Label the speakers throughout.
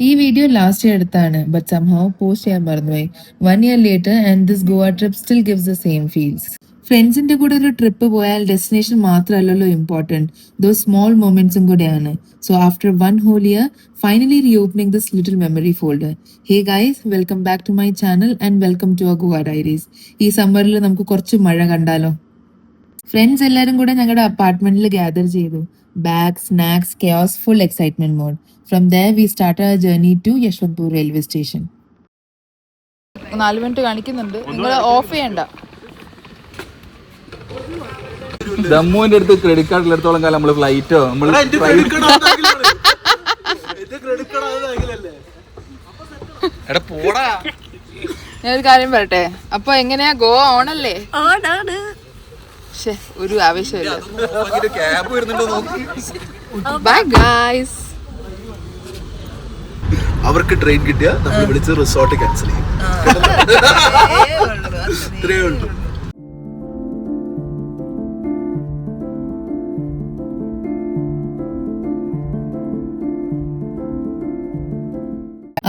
Speaker 1: ഈ video last year എടുത്താണ്, but somehow post ചെയ്യാൻ മറന്നുപോയി. 1 year later and this Goa trip still gives the same feels. ഫ്രണ്ട്സിന്റെ കൂടെ ഒരു ട്രിപ്പ് പോയാൽ ഡെസ്റ്റിനേഷൻ മാത്രമല്ലല്ലോ ഇമ്പോർട്ടൻറ്റ്, ദോ സ്മോൾ മൊമെന്റ്സും കൂടെയാണ്. So after 1 whole year, finally reopening this little memory folder. Hey guys, welcome back to my channel and welcome to our Goa diaries. ഈ സമ്മറിൽ നമുക്ക് കുറച്ച് മഴ കണ്ടാലോ? ഫ്രണ്ട്സ് എല്ലാവരും കൂടെ ഞങ്ങളുടെ അപ്പാർട്ട്മെന്റിൽ ഗ്യാദർ ചെയ്തു. Bag, snacks, chaos, full excitement mode. From there we started our journey to Yeshwanthpur railway station.
Speaker 2: 4 minute കാണിക്കുന്നുണ്ട്, നിങ്ങൾ ഓഫ് ചെയ്യണ്ട.
Speaker 3: ദമ്മുവിന്റെ അടുത്ത് ക്രെഡിറ്റ് കാർഡിൽ എടുത്തോളം കാലം നമ്മള് ഫ്ലൈറ്റോ
Speaker 2: ഞാനൊരു കാര്യം പറയട്ടെ, അപ്പൊ എങ്ങനെയാ ഗോവ ഓണല്ലേ? ഒരു ആവേശമില്ല. Bye guys.
Speaker 4: അവർക്ക് ട്രെയിൻ കിട്ടിയാൽ നമ്മൾ വിളിച്ച് റിസോർട്ട് ക്യാൻസൽ ചെയ്യും. ഇത്രയേ ഉള്ളൂ.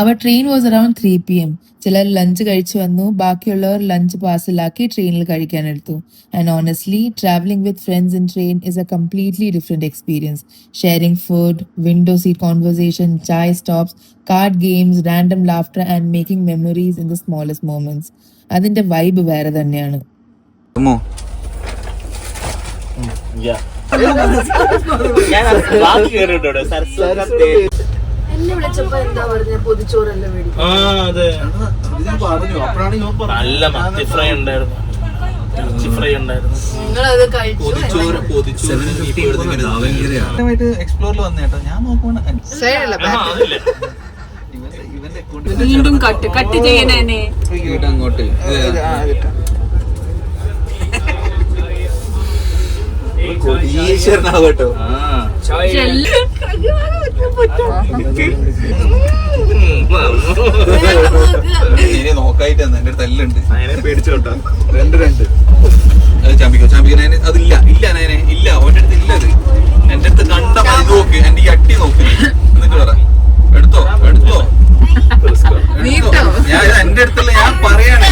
Speaker 1: Our train was around 3 p.m. ചിലർ ലഞ്ച് കഴിച്ചു വന്നു, ബാക്കിയുള്ളവർ ലഞ്ച് പാർസലാക്കി ട്രെയിനിൽ കഴിക്കാനെടുത്തു. And honestly, travelling with friends in train is a completely different experience. Sharing food, window seat conversation, chai stops, card games, random laughter and making memories in the smallest moments. അതിന്റെ vibe വേറെ തന്നെയാണ്.
Speaker 2: എന്നെ വിളിച്ചപ്പോ എന്താ പറഞ്ഞ പൊതിച്ചോറല്ല മേടിക്കും.
Speaker 5: നല്ല മത്തി ഫ്രൈ ഉണ്ടായിരുന്നു, ഫ്രൈ ഉണ്ടായിരുന്നു.
Speaker 2: നിങ്ങളത് കഴിച്ചു.
Speaker 3: എക്സ്പ്ലോറിൽ വന്നേട്ടോ. ഞാൻ നോക്കുവാണ്
Speaker 2: വീണ്ടും കട്ട് ചെയ്യണേ
Speaker 3: അങ്ങോട്ട്. ഈശ്വരനാവട്ടോ. ഇനി നോക്കായിട്ട് എന്റെ അടുത്ത് എല്ലാം ഉണ്ട്.
Speaker 4: പേടിച്ചോട്ടാ.
Speaker 3: 2 അത് ചാമ്പിക്കാൻ അതില്ല. ഇല്ല നയനെ ഇല്ല, ഓന്റെ അടുത്ത് ഇല്ല. അത് എന്റെ അടുത്ത് കണ്ട മതി നോക്ക്. എന്റെ ഈ അട്ടി നോക്ക്. എന്നിട്ട് പറ എടുത്തോ എടുത്തോ. ഞാൻ എന്റെ അടുത്തുള്ള ഞാൻ പറയാണ്.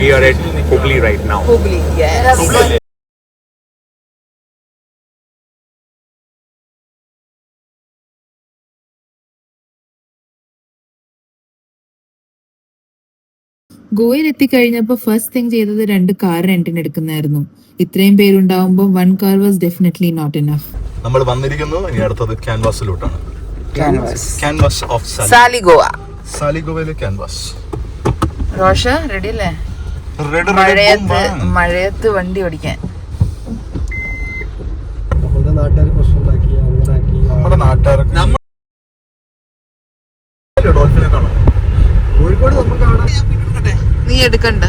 Speaker 5: We are at Hubli right now.
Speaker 1: ഗോവയിൽ എത്തിക്കഴിഞ്ഞപ്പോൾ ഫസ്റ്റ് തിങ് ചെയ്തത് 2 കാർ റെന്റിന് എടുക്കുന്നതായിരുന്നു. ഇത്രയും പേരുണ്ടാവുമ്പോൾ 1 car was definitely not enough.
Speaker 4: നമ്മൾ വന്നിരിക്കുന്നു. ഇനി അടുത്തത് ക്യാൻവാസിലോട്ടാണ്. Canvas of
Speaker 2: Saligao.
Speaker 4: സാലിഗോവയിലെ ക്യാൻവാസ്.
Speaker 2: റോഷ റെഡി അല്ലേ? മഴയത്ത് വണ്ടി ഓടിക്കാൻ.
Speaker 4: നമ്മുടെ നാട്ടുകാരൊക്കെ ഡോൾഫിനെ കാണാം. കോഴിക്കോട് നമുക്ക് കാണാം.
Speaker 2: നീ എടുക്കണ്ട.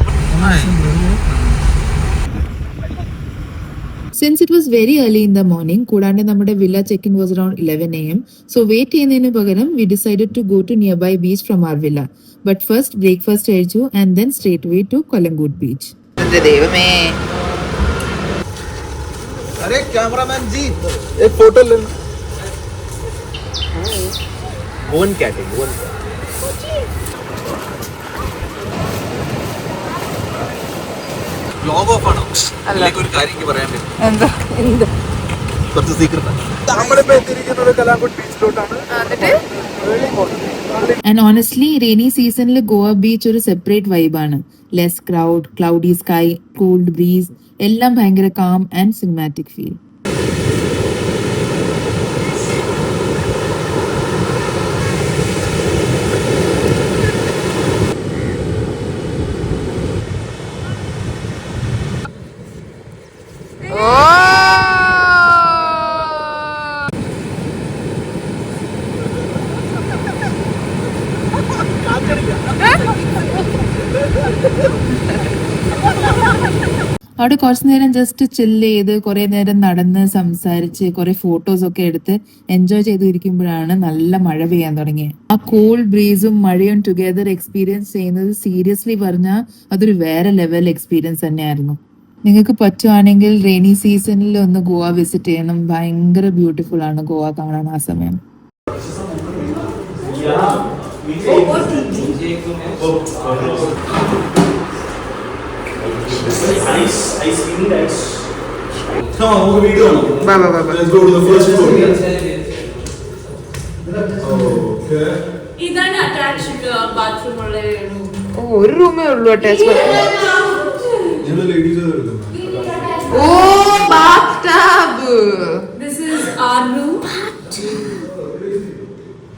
Speaker 1: Since it was very early in the morning, കൂടാണ്ട് നമ്മുടെ villa check-in was around 11 a.m. So wait ചെയ്യുന്നതിന് പകരം we decided to go to nearby beach from our villa. But first breakfast കഴിച്ചു and then straight away to Kalangut beach.
Speaker 2: ദൈവമേ,
Speaker 4: अरे cameraman जी एक photo ले लो.
Speaker 5: One catting, one.
Speaker 3: Vlog of ആണോ? അല്ലെങ്കിൽ ഒരു കാര്യം എനിക്ക് പറയാൻ പറ്റും.
Speaker 2: എന്താ എന്ത്
Speaker 4: കുറച്ച് സീക്രട്ട്. നമ്മളിപ്പോ എത്തിയിരിക്കുന്നത് കലാംകുട്ട് ബീച്ചിലോട്ടാണ്.
Speaker 1: And honestly, rainy seasonൽ ഗോവ ബീച്ച് ഒരു സെപ്പറേറ്റ് വൈബാണ്. Less crowd, cloudy sky, cold breeze, എല്ലാം ഭയങ്കര കാം ആൻഡ് സിനിമാറ്റിക് ഫീൽ. അവിടെ കുറച്ചു നേരം ജസ്റ്റ് ചില്ല് ചെയ്ത് കുറെ നേരം നടന്ന് സംസാരിച്ച് കുറെ ഫോട്ടോസ് ഒക്കെ എടുത്ത് എൻജോയ് ചെയ്തിരിക്കുമ്പോഴാണ് നല്ല മഴ പെയ്യാൻ തുടങ്ങിയത്. ആ കൂൾ ബ്രീസും മഴയും ടുഗെദർ എക്സ്പീരിയൻസ് ചെയ്യുന്നത് സീരിയസ്ലി പറഞ്ഞാൽ അതൊരു വേറെ ലെവൽ എക്സ്പീരിയൻസ് തന്നെയായിരുന്നു. നിങ്ങൾക്ക് പറ്റുവാണെങ്കിൽ റെയിനി സീസണിൽ ഒന്ന് ഗോവ വിസിറ്റ് ചെയ്യണം. ഭയങ്കര ബ്യൂട്ടിഫുൾ ആണ് ഗോവ കാണാൻ ആ സമയം.
Speaker 6: ഇതാണ് അറ്റാച്ച്ഡ് ബാത്റൂം ഉള്ള
Speaker 2: ഒരു റൂമേ ഉള്ളൂ attach. Oh bath tub.
Speaker 6: This is our room.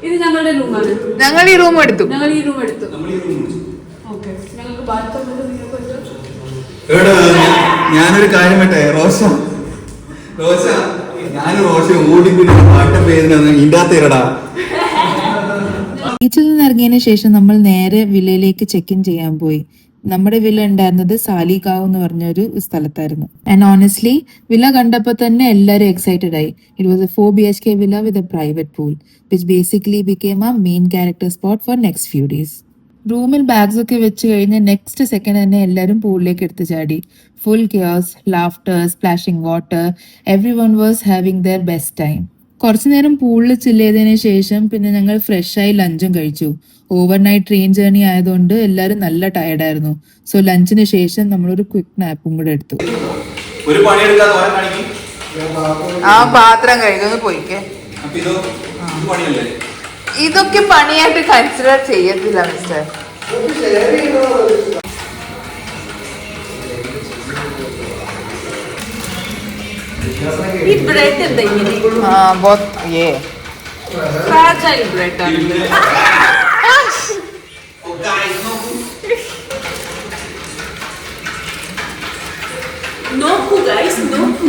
Speaker 6: ഇത് ഞങ്ങളുടെ റൂമാണ്.
Speaker 2: ഞങ്ങൾ ഈ റൂം എടുത്തു.
Speaker 6: ഞങ്ങൾ ഈ റൂം എടുത്തു. ഓക്കെ, ഞങ്ങൾക്ക് ബാത്റൂം ഉണ്ട്.
Speaker 3: ഞാനൊരു കാര്യം പറ്റേ റോഷ ഞാൻ റോഷ ഓടിപ്പിടി പാട്ടം പേരുന്ന ഇണ്ടാത്തേരടാ.
Speaker 1: ബീച്ചിൽ നിന്ന് ഇറങ്ങിയതിനു ശേഷം നമ്മൾ നേരെ വില്ലയിലേക്ക് ചെക്ക് ഇൻ ചെയ്യാൻ പോയി. നമ്മുടെ വില്ല ഉണ്ടായിരുന്നത് സാലികാവ് എന്ന് പറഞ്ഞൊരു സ്ഥലത്തായിരുന്നു. ആൻഡ് ഓണസ്റ്റ്ലി വില്ല കണ്ടപ്പോൾ തന്നെ എല്ലാവരും എക്സൈറ്റഡ് ആയി. It was a 4 BHK villa with a private pool which basically became a main character spot for next few days. റൂമിൽ ബാഗ്സ് ഒക്കെ വെച്ച് കഴിഞ്ഞ് നെക്സ്റ്റ് സെക്കൻഡ് തന്നെ എല്ലാവരും പൂളിലേക്ക് എടുത്ത് ചാടി. Full kiosk, laughter, splashing water, every one was having there best time. കുറച്ചു നേരം പൂളിൽ ചില്ല് ചെയ്തതിന് ശേഷം പിന്നെ ഞങ്ങൾ ഫ്രഷായി ലഞ്ചും കഴിച്ചു. ഓവർനൈറ്റ് ട്രെയിൻ ജേർണി ആയതുകൊണ്ട് എല്ലാവരും നല്ല ടയർഡായിരുന്നു. സോ ലഞ്ചിന് ശേഷം നമ്മളൊരു ക്വിക്ക് നാപ്പും കൂടെ എടുത്തു.
Speaker 3: ഒരു പണിയെടുക്കാതെ ഓരോ കാണിക്കും.
Speaker 2: ആ പാത്രം കഴുകുന്നു പോയിക്കേ.
Speaker 3: അപ്പൊ ഇത് പണിയല്ലേ?
Speaker 2: ഇതൊക്കെ പണിയായിട്ട് കൺസിഡർ ചെയ്യത്തില്ല മിസ്റ്റർ.
Speaker 6: ഈ ബ്രെഡ് എന്താ ഇങ്ങനെ? ഫ്രാജൈൽ ബ്രെഡ് ആണ്. നോക്കൂ ഗൈസ്, നോക്കൂ.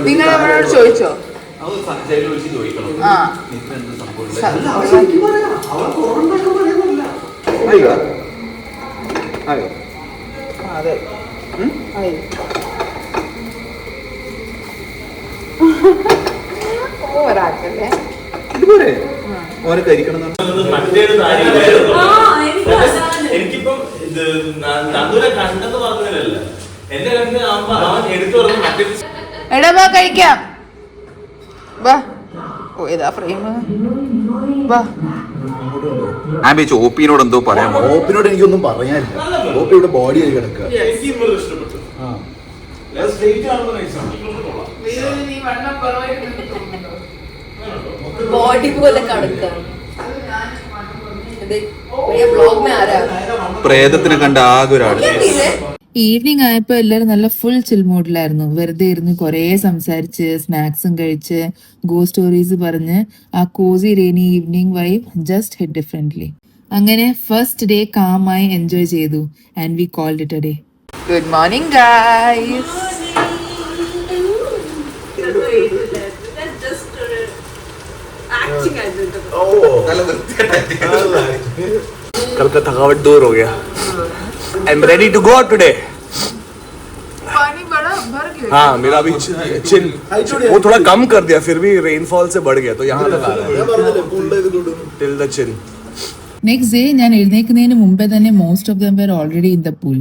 Speaker 2: നിങ്ങൾ അവരോട് ചോദിച്ചോ? ആ അതെ ഓവറാക്കല്ലേ.
Speaker 3: ഇതുപോലെ ഓരോ കരിക്കണം.
Speaker 5: മറ്റേത് കാര്യമില്ലായിരുന്നു.
Speaker 6: ആ, എനിക്ക് അതാണ്.
Speaker 5: എനിക്കിപ്പം ഇത് നന്ദൂരെ കണ്ടെന്ന് പറഞ്ഞതല്ല, എന്റെ കണ്ട് അവൻ എടുത്തു പറഞ്ഞു മറ്റേ.
Speaker 2: എടാ വാ കഴിക്കാം, വാ. ഓ ഏതാ ഫ്രെയിം, വാ.
Speaker 3: ഞാൻ വെച്ച് ഓപ്പിനോട് എന്തോ പറയാൻ.
Speaker 4: ഓപ്പിനോട് എനിക്കൊന്നും പറയാനില്ല. ഓപ്പി ഇവിടെ ബോഡി ആയി കിടക്കുക.
Speaker 5: എനിക്ക് ഇമ്മത് ഇഷ്ടപ്പെട്ടു. സ്റ്റേറ്റ് കാണുമ്പോൾ നൈസാണ്.
Speaker 6: ബോഡി പോലെ കടക്കാം. ബ്ലോഗ് में आ रहा है.
Speaker 3: പ്രേതത്തിനെ കണ്ട ആകെ ഒരാള്.
Speaker 1: ഈവനിങ് ആയപ്പോൾ എല്ലാവരും നല്ല ഫുൾ ചിൽ മൂഡിലായിരുന്നു. വെറുതെ ഇരുന്ന് കുറേ സംസാരിച്ച് സ്നാക്സും കഴിച്ച് ഗോ സ്റ്റോറീസ് പറഞ്ഞ് ആ cozy rainy evening vibe just hit differently. അങ്ങനെ ഫസ്റ്റ് ഡേ കാമായി എൻജോയ് ചെയ്തു and we called it a day.
Speaker 2: Good morning guys.
Speaker 4: कल का थकावट दूर हो गया. I am ready to go out today. हाँ मेरा अभी चिल वो थोड़ा कम कर दिया, फिर भी रेनफॉल से बढ़ गया तो यहाँ तक आ रहा है till the chill.
Speaker 1: Next day ഞാൻ എഴുന്നേൽക്കുന്നതിന് മുമ്പേ തന്നെ most of them were already in the pool.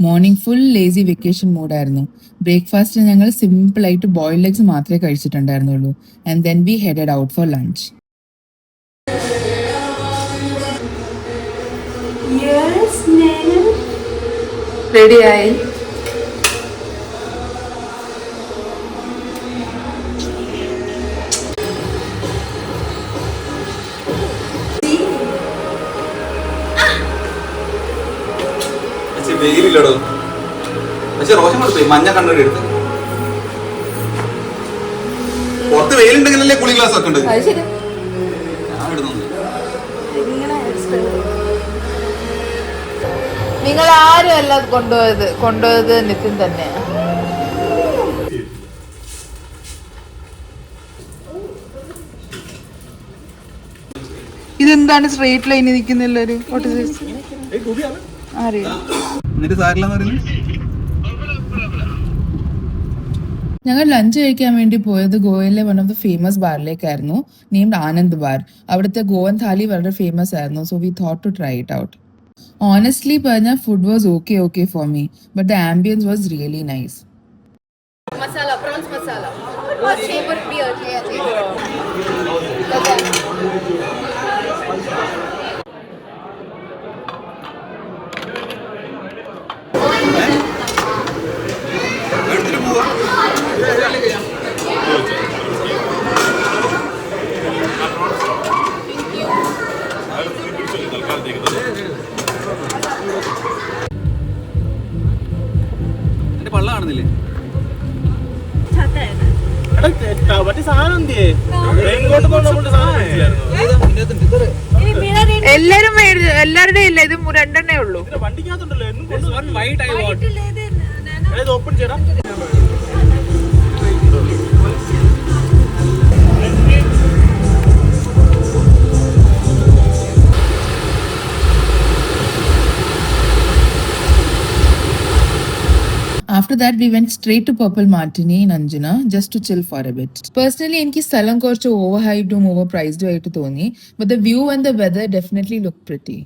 Speaker 1: Morning full lazy vacation മൂഡായിരുന്നു. ബ്രേക്ക്ഫാസ്റ്റ് ഞങ്ങൾ സിമ്പിൾ ആയിട്ട് ബോയിൽഡ് എഗ്സ് മാത്രമേ കഴിച്ചിട്ടുണ്ടായിരുന്നുള്ളൂ. And then we headed out for lunch.
Speaker 2: റെഡിയായി.
Speaker 3: വെയിലില്ലടോ. പക്ഷെ റോഷൻ കൊടുത്തു മഞ്ഞ കണ്ണട എടുത്ത്. പുറത്ത് വെയിലുണ്ടെങ്കിലല്ലേ കുളി ഗ്ലാസ് ഒക്കെ ഉണ്ട്. ഞാൻ ഇടുന്നു.
Speaker 2: നിങ്ങൾ ആരും അല്ല കൊണ്ടുപോയത് നിതിൻ തന്നെ. ഇതെന്താണ് സ്ട്രെയിറ്റ് ലൈനിൽ നിൽക്കുന്നില്ലൊരു
Speaker 3: എന്നിട്ട് സാരില്ലെന്ന് പറയുന്നത്
Speaker 1: ഞങ്ങൾ ലഞ്ച് കഴിക്കാൻ വേണ്ടി പോയത് ഗോവയിലെ വൺ ഓഫ് ദ ഫേമസ് ബാറിലേക്കായിരുന്നു, നെയ്മഡ് ആനന്ദ് ബാർ. അവിടുത്തെ ഗോവൻ താലി വളരെ ഫേമസ് ആയിരുന്നു, so we thought to try it out. Honestly പറഞ്ഞാൽ food was okay for me, but the ambience was really nice.
Speaker 6: Masala, prawns masala. Flavor beer.
Speaker 3: എടുത്തിട്ട് പോവാ. എന്റെ പള്ള കാണുന്നില്ലേ?
Speaker 5: മറ്റേ സാധനം എന്തിയേ ഇങ്ങോട്ട് പോകുന്ന സാധനം
Speaker 2: എല്ലാവരുടെയും ഇല്ല, ഇത് 2 ഉള്ളൂ.
Speaker 5: വണ്ടിക്കകത്തുണ്ടല്ലോ എന്നും ഓപ്പൺ ചെയ്യണം.
Speaker 1: After that, we went straight to Purple Martini in Anjuna just to chill for a bit. Personally, എനിക്ക് സ്ഥലം കുറച്ച് overhyped ഉം overpriced ആയിട്ട് തോന്നി, but the view and the weather definitely looked pretty.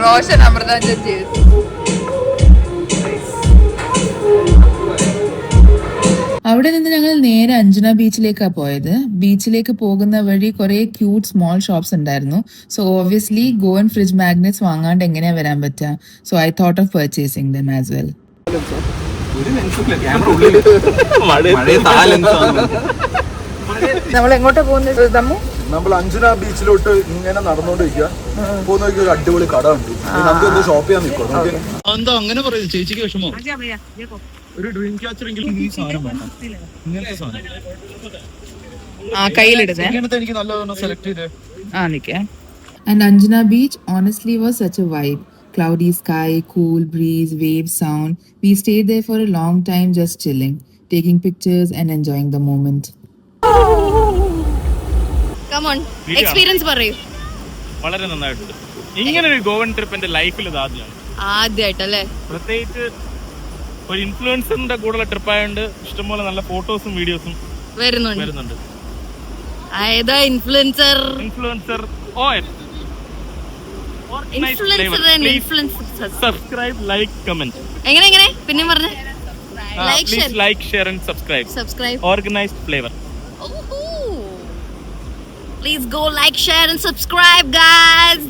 Speaker 2: Roshan Amrutanjan ചെയ്തു.
Speaker 1: അവിടെ നിന്ന് ഞങ്ങൾ നേരെ അഞ്ജന ബീച്ചിലേക്കാണ് പോയത്. ബീച്ചിലേക്ക് പോകുന്ന വഴി കുറെ ക്യൂട്ട് സ്മോൾ ഷോപ്സ് ഉണ്ടായിരുന്നു. So obviously Goan fridge magnets വാങ്ങാണ്ട് എങ്ങനെയാ വരാൻ പറ്റുക? So I thought of purchasing them as well.
Speaker 2: നമ്മൾ എങ്ങോട്ടാ പോകുന്നത് തമ്മു?
Speaker 4: നമ്മൾ അഞ്ജന ബീച്ചിലോട്ട് ഇങ്ങനെ നടന്നുകൊണ്ടിരിക്കുക. പോകുന്ന ഒരു അടിപൊളി കട ഉണ്ട്, നമുക്ക് ഒന്ന് ഷോപ്പ് ചെയ്യാൻ നിൽക്കും.
Speaker 3: എന്താ അങ്ങനെ പറയുന്നത്? ചേച്ചിക്ക് വിഷമോ? ഒരു ഡ്രീം ക്യാച്ചറെങ്കിലും ഈ സാധനം വേണം, ഇങ്ങനത്തെ സാധനം
Speaker 2: കയ്യിലിടുന്നേ.
Speaker 3: എനിക്ക് നല്ലതൊന്ന് സെലക്ട് ചെയ്തേ.
Speaker 1: And Anjuna Beach honestly was such a vibe. Cloudy sky, cool breeze, waves, sound. We stayed there for a long time just chilling, taking pictures and enjoying the moment.
Speaker 6: Come on, experience പറയൂ.
Speaker 5: വളരെ നന്നായിട്ടുണ്ട്. ഇങ്ങനെ ഒരു Goan trip എന്റെ ലൈഫിൽ ഇത്
Speaker 6: ആദ്യമായിട്ടല്ലേ?
Speaker 5: പ്രത്യേകിച്ച് ഒരു ഇൻഫ്ലുവൻസറിന്റെ കൂടെയുള്ള ട്രിപ്പായതുകൊണ്ട് ഇഷ്ടംപോലെ നല്ല ഫോട്ടോസും വീഡിയോസും വരുന്നുണ്ട്.
Speaker 6: ഏതാ ഇൻഫ്ലുവൻസർ?
Speaker 5: Subscribe, like, comment.
Speaker 6: എങ്ങനെ പിന്നെ പറഞ്ഞേ?
Speaker 5: Like, share and subscribe. Organised flavour.
Speaker 6: Please go like, share and subscribe, guys.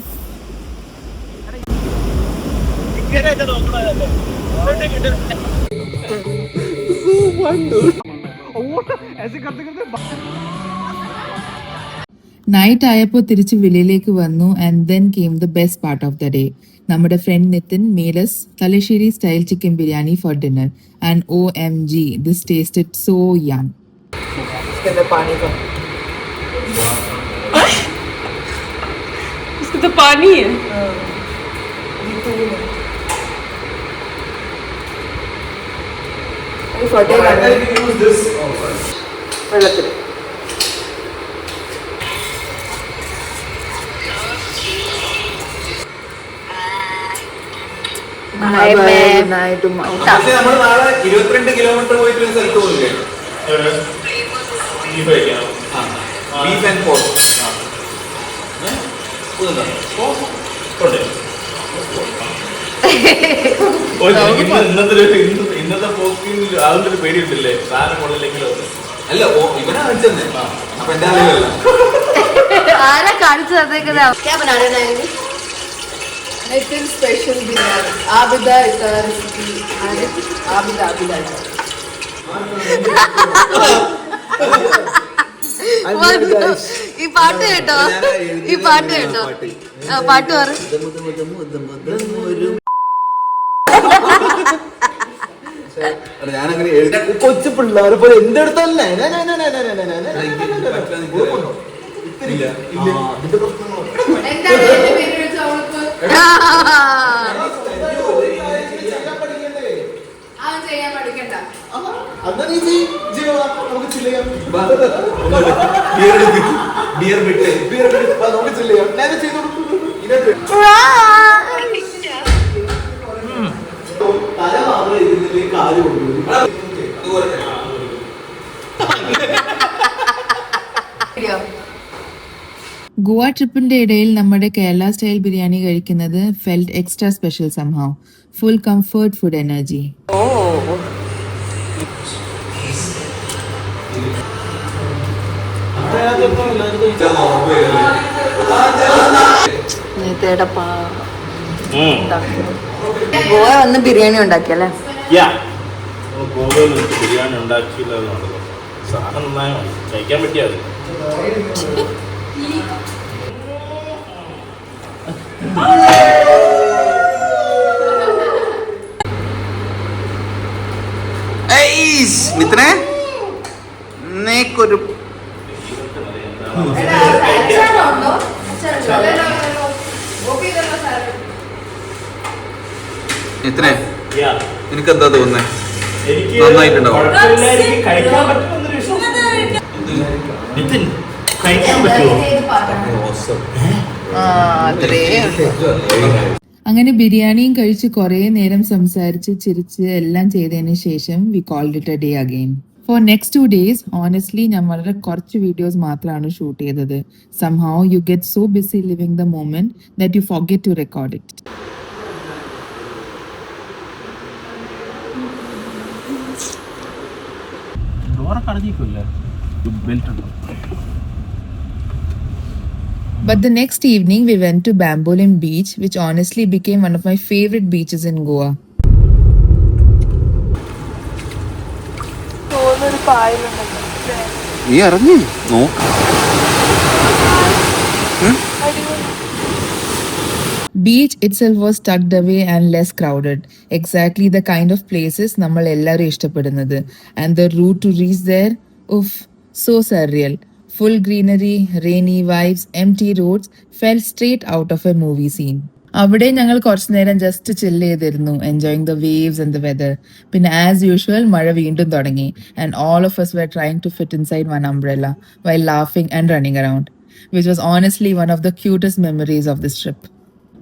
Speaker 1: Night ആയപ്പോൾ തിരിച്ച് വില്ലയിലേക്ക് വന്നു. And then came the best part of the day. നമ്മുടെ friend Nithin made us Thalassery style chicken biryani for dinner. And OMG, this tasted so yum.
Speaker 6: इसका तो पानी है.
Speaker 3: പക്ഷേ നമ്മൾ നാളെ 22 കിലോമീറ്റർ പോയിട്ട് ഒരു സ്ഥലത്ത് പോകില്ലേ? Beef and pork.
Speaker 5: ഇന്നത്തെ പോക്കിൽ ആളുടെ ഒരു പേടിയുണ്ടല്ലേ, സാധനം കൊള്ളില്ലെങ്കിലോ?
Speaker 3: അല്ല, ഇവനാ കാണിച്ചെന്നേ. അപ്പൊ എന്റെ അറിയില്ല.
Speaker 6: ആരാ കാണിച്ചു തന്നേക്കുന്നത്?
Speaker 2: Nitin special biryani. Abida is the recipe. Abida.
Speaker 6: ഈ പാട്ട് കേട്ടോ? പാട്ട് പറ.
Speaker 3: ഞാനങ്ങനെ എഴുതി
Speaker 4: കൊച്ചു പിള്ളേരെ പോലെ എന്റെ അടുത്തല്ലേ
Speaker 2: ചെയ്യാൻ പഠിക്കണ്ട.
Speaker 4: നമുക്ക്
Speaker 3: ബിയർ വിട്ട്
Speaker 1: ഗോവ ട്രിപ്പിന്റെ ഇടയിൽ നമ്മുടെ കേരള സ്റ്റൈൽ ബിരിയാണി കഴിക്കുന്നത് felt extra special somehow. Full comfort food energy.
Speaker 2: Goa വന്ന് ബിരിയാണി ഉണ്ടാക്കിയല്ലേ?
Speaker 5: ഗോവയിൽ ബിരിയാണി ഉണ്ടാക്കിയില്ല, സാധനം നന്നായി കഴിക്കാൻ പറ്റിയത്.
Speaker 3: മിത്രേ നേക്കൊരു എത്രേ നിനക്കെന്താ തോന്നുന്നേ? നന്നായിട്ടുണ്ടാവും.
Speaker 1: അങ്ങനെ ബിരിയാണിയും കഴിച്ച് കുറേ നേരം സംസാരിച്ച് ചിരിച്ച് എല്ലാം ചെയ്തതിന് ശേഷം we called it a day again. For next 2 days honestly ഞാൻ വളരെ കുറച്ച് വീഡിയോസ് മാത്രമാണ് ഷൂട്ട് ചെയ്തത്. Somehow you get so busy living the moment that you forget to record it. But the next evening we went to Bambolim Beach, which honestly became one of my favorite beaches in Goa.
Speaker 3: നീ ഇറങ്ങി നോക്ക്.
Speaker 1: Beach itself was tucked away and less crowded. Exactly the kind of places നമ്മൾ എല്ലാവരും ഇഷ്ടപ്പെടുന്നത്. And the route to reach there, oof, so surreal. Full greenery, rainy vibes, empty roads, felt straight out of a movie scene. അവിടെ ഞങ്ങൾ കുറച്ചു നേരം just ചില്ല് ചെയ്തിരുന്നു, enjoying the waves and the weather. പിന്നെ as usual മഴ വീണ്ടും തുടങ്ങി and all of us were trying to fit inside one umbrella while laughing and running around, which was honestly one of the cutest memories of this trip.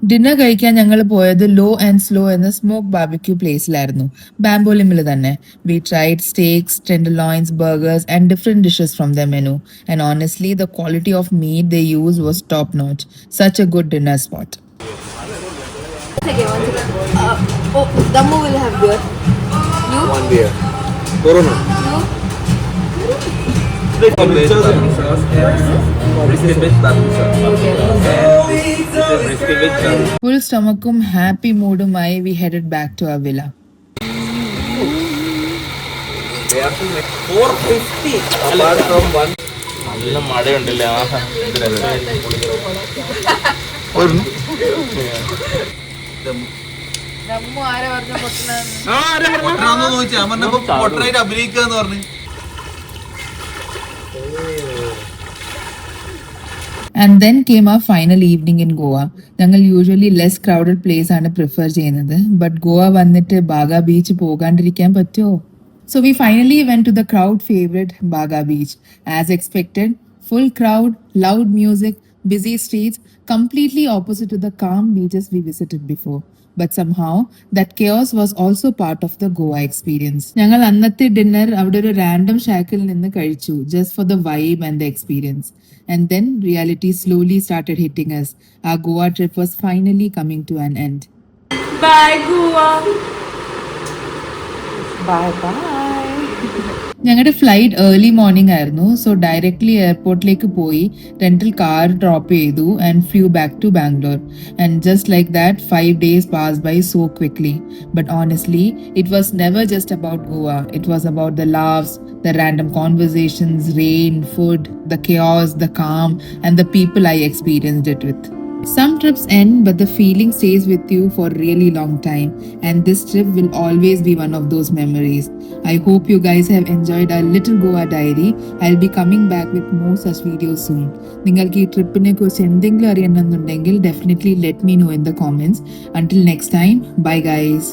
Speaker 1: Dinner കഴിക്കാൻ ഞങ്ങൾ പോയത് low and slow എന്ന smoke barbecue പ്ലേസിലായിരുന്നു, ബാംബോലിമിൽ തന്നെ. We tried steaks, tenderloins, burgers and different dishes from the menu. And honestly the quality of meat they use was top notch. Such a good dinner spot.
Speaker 2: Dammu will have beer. You?
Speaker 4: One beer. Corona.
Speaker 2: You?
Speaker 1: Full സ്റ്റൊമക്കും happy മൂഡുമായി we headed back to our villa.
Speaker 5: നല്ല മഴയുണ്ടല്ലേ.
Speaker 3: പൊട്ടനായിട്ട് അഭിനയിക്കാന്ന് പറഞ്ഞു.
Speaker 1: And then came our final evening in Goa. ഞങ്ങൾ usually less crowded place ആണ് prefer ചെയ്യുന്നത്, but Goa വന്നിട്ട് Baga beach പോകാണ്ടിരിക്കാൻ പറ്റുമോ? So we finally went to the crowd favorite Baga Beach. As expected, full crowd, loud music, busy streets, completely opposite to the calm beaches we visited before. But somehow that chaos was also part of the Goa experience. ഞങ്ങൾ അന്നത്തെ dinner അവിടെ ഒരു random ഷാക്കിൽ നിന്ന് കഴിച്ചു, just for the vibe and the experience. And then reality slowly started hitting us. Our Goa trip was finally coming to an end.
Speaker 6: Bye, Goa.
Speaker 2: Bye bye.
Speaker 1: ഞങ്ങളുടെ flight early morning ആയിരുന്നു, so directly എയർപോർട്ടിലേക്ക് പോയി rental car drop ചെയ്തു and flew back to Bangalore. And just like that 5 days passed by so quickly. But honestly, it was never just about Goa. It was about the laughs, the random conversations, rain, food, the chaos, the calm, and the people I experienced it with. Some trips end, but the feeling stays with you for a really long time. And this trip will always be one of those memories. I hope you guys have enjoyed our little Goa diary. I'll be coming back with more such videos soon. നിങ്ങൾക്ക് ഈ ട്രിപ്പിനെ കുറിച്ച് എന്തെങ്കിലും അറിയണമെന്നുണ്ടെങ്കിൽ definitely let me know in the comments. Until next time, bye guys.